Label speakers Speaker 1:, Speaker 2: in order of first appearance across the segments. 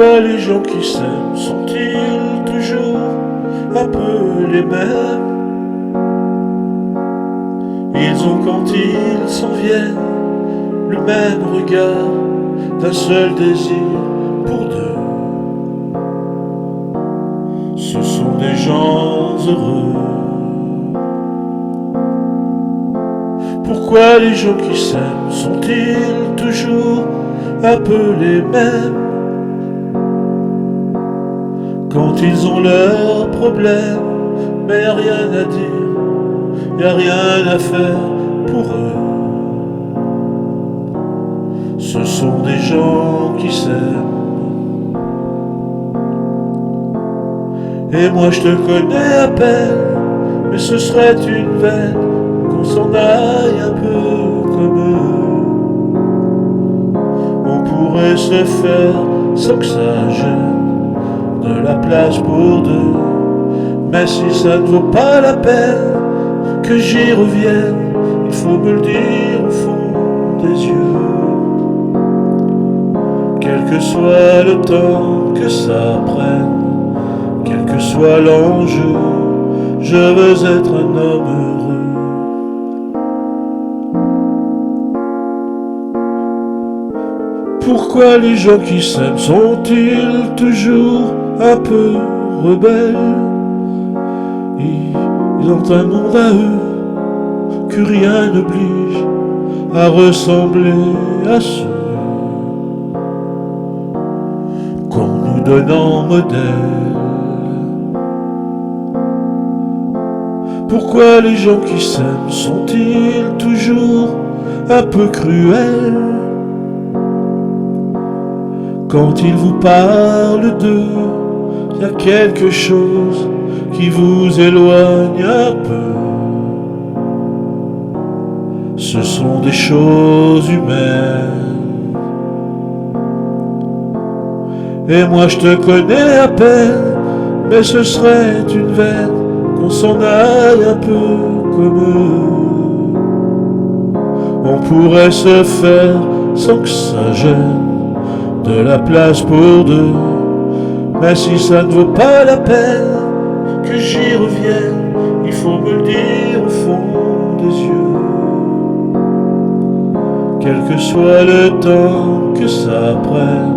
Speaker 1: Pourquoi les gens qui s'aiment sont-ils toujours un peu les mêmes? Ils ont quand ils s'en viennent le même regard, d'un seul désir pour deux. Ce sont des gens heureux. Pourquoi les gens qui s'aiment sont-ils toujours un peu les mêmes? Quand ils ont leurs problèmes, mais y'a rien à dire, y'a rien à faire pour eux. Ce sont des gens qui s'aiment. Et moi je te connais à peine, mais ce serait une veine qu'on s'en aille un peu comme eux. On pourrait se faire sans que ça gêne de la place pour deux. Mais si ça ne vaut pas la peine que j'y revienne, il faut me le dire au fond des yeux. Quel que soit le temps que ça prenne, quel que soit l'enjeu, je veux être un homme heureux. Pourquoi les gens qui s'aiment sont-ils toujours un peu rebelles? Ils ont un monde à eux que rien n'oblige à ressembler à ceux qu'on nous donne en modèle. Pourquoi les gens qui s'aiment sont-ils toujours un peu cruels? Quand ils vous parlent d'eux, y a quelque chose qui vous éloigne un peu. Ce sont des choses humaines. Et moi je te connais à peine, mais ce serait une veine qu'on s'en aille un peu comme eux. On pourrait se faire sans que ça gêne de la place pour deux. Mais si ça ne vaut pas la peine que j'y revienne, il faut me le dire au fond des yeux. Quel que soit le temps que ça prenne,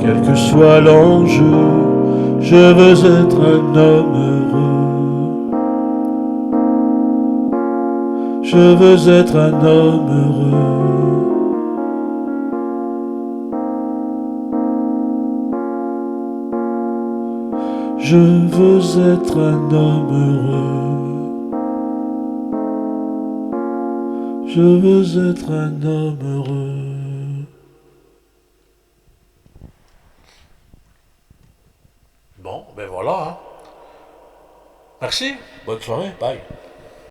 Speaker 1: quel que soit l'enjeu, je veux être un homme heureux. Je veux être un homme heureux. Je veux être un homme heureux. Je veux être un homme heureux. Bon, ben voilà. Hein. Merci. Bonne soirée. Bye.